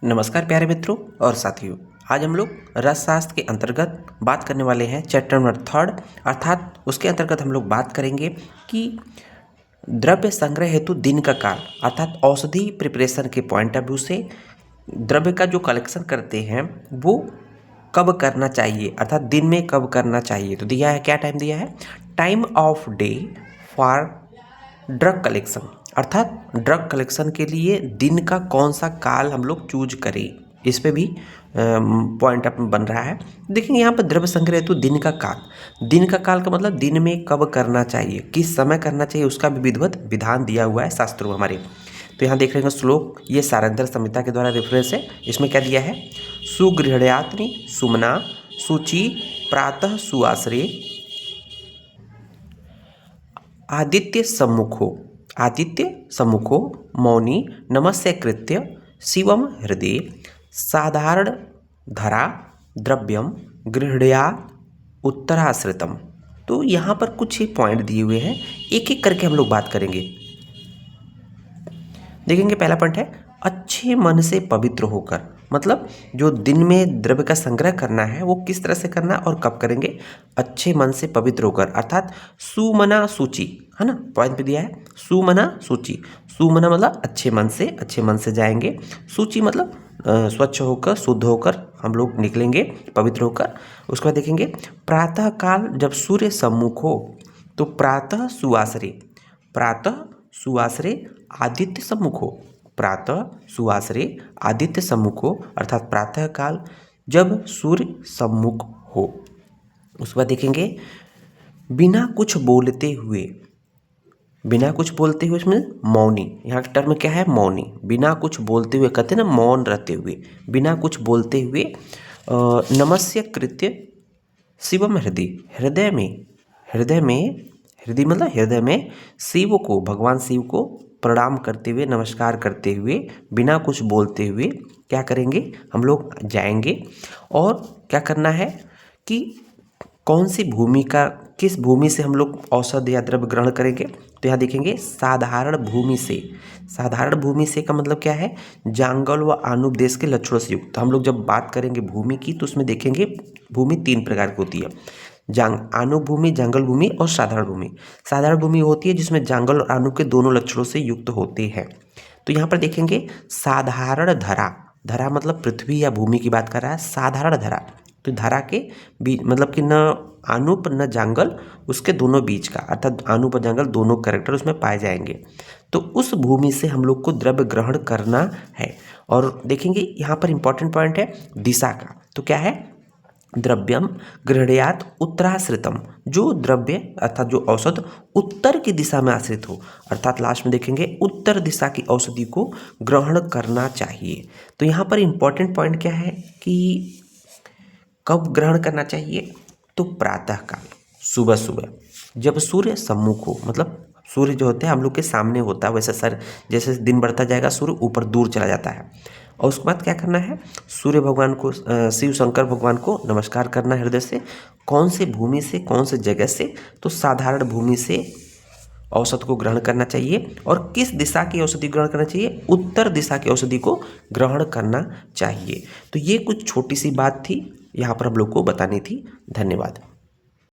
नमस्कार प्यारे मित्रों और साथियों। आज हम लोग रसशास्त्र के अंतर्गत बात करने वाले हैं चैप्टर नंबर 3 अर्थात उसके अंतर्गत हम लोग बात करेंगे कि द्रव्य संग्रह हेतु दिन का काल अर्थात औषधि प्रिपरेशन के पॉइंट ऑफ व्यू से द्रव्य का जो कलेक्शन करते हैं वो कब करना चाहिए अर्थात दिन में कब करना चाहिए। तो दिया है, क्या टाइम दिया है, time of day for drug collection अर्थात ड्रग कलेक्शन के लिए दिन का कौन सा काल हम लोग चूज करें, इस पे भी पॉइंट अप बन रहा है। देखेंगे यहाँ पर द्रव्य संग्रह हेतु दिन का काल का मतलब दिन में कब करना चाहिए, किस समय करना चाहिए, उसका भी विधिवत विधान दिया हुआ है शास्त्रों में हमारे। तो यहाँ देख रहे हैं श्लोक, ये सारंधर संहिता के द्वारा रेफरेंस है। इसमें क्या दिया है, सुगृहयात्रि सुमना शुचि प्रातः सुआश्रे आदित्य सम्मुखो मौनी नमस्य कृत्य शिवम हृदय साधारण धरा द्रव्यम गृहणयात् उत्तराश्रितम। तो यहाँ पर कुछ ही पॉइंट दिए हुए हैं, एक एक करके हम लोग बात करेंगे। देखेंगे पहला पॉइंट है अच्छे मन से पवित्र होकर, मतलब जो दिन में द्रव्य का संग्रह करना है वो किस तरह से करना और कब करेंगे, अच्छे मन से पवित्र होकर अर्थात सुमना सूची, है ना, पॉइंट पे दिया है सुमना सूची। सुमना मतलब अच्छे मन से जाएंगे, सूची मतलब स्वच्छ होकर शुद्ध होकर हम लोग निकलेंगे पवित्र होकर। उसके बाद देखेंगे प्रातः काल जब सूर्य सम्मुख हो तो प्रातः सुआश्रे आदित्य सम्मुख हो, प्रातः सुआश्रे आदित्य सम्मुख हो अर्थात प्रातः काल जब सूर्य सम्मुख हो। उसके बाद देखेंगे बिना कुछ बोलते हुए इसमें मौनी, यहाँ का टर्म क्या है, मौनी, बिना कुछ बोलते हुए कहते हैं ना, मौन रहते हुए, बिना कुछ बोलते हुए नमस्य कृत्य शिवम हृदय में शिव को, भगवान शिव को प्रणाम करते हुए, नमस्कार करते हुए, बिना कुछ बोलते हुए क्या करेंगे, हम लोग जाएंगे। और क्या करना है कि कौन सी भूमि का, किस भूमि से हम लोग औषध या द्रव्य ग्रहण करेंगे। तो यहाँ देखेंगे साधारण भूमि से का मतलब क्या है, जंगल व आनुप देश के लक्षणों से युक्त। तो हम लोग जब बात करेंगे भूमि की तो उसमें देखेंगे भूमि 3 प्रकार की होती है, आनुप भूमि, जंगल भूमि और साधारण भूमि। साधारण भूमि होती है जिसमें जंगल और आनुप के दोनों लक्षणों से युक्त होते हैं। तो यहाँ पर देखेंगे साधारण धरा मतलब पृथ्वी या भूमि की बात कर रहा है, साधारण धरा तो धरा के बीच मतलब कि न आनुप न जंगल, उसके दोनों बीच का अर्थात आनुप और जंगल दोनों कैरेक्टर उसमें पाए जाएंगे। तो उस भूमि से हम लोग को द्रव्य ग्रहण करना है। और देखेंगे यहाँ पर इंपॉर्टेंट पॉइंट है दिशा का। तो क्या है, द्रव्यम गृहणयात् उत्तराश्रितम, जो द्रव्य अर्थात जो औषध उत्तर की दिशा में आश्रित हो अर्थात लास्ट में देखेंगे उत्तर दिशा की औषधि को ग्रहण करना चाहिए। तो यहाँ पर इंपॉर्टेंट पॉइंट क्या है कि कब ग्रहण करना चाहिए, तो प्रातः काल, सुबह जब सूर्य सम्मुख हो, मतलब सूर्य जो होते हैं हम लोग के सामने होता है, वैसे जैसे दिन बढ़ता जाएगा सूर्य ऊपर दूर चला जाता है। और उसके बाद क्या करना है, सूर्य भगवान को, शिव शंकर भगवान को नमस्कार करना हृदय से। कौन से भूमि से, कौन से जगह से, तो साधारण भूमि से औषध को ग्रहण करना चाहिए। और किस दिशा की औषधि ग्रहण करना चाहिए, उत्तर दिशा की औषधि को ग्रहण करना चाहिए। तो ये कुछ छोटी सी बात थी, यहाँ पर हम लोग को बतानी थी। धन्यवाद।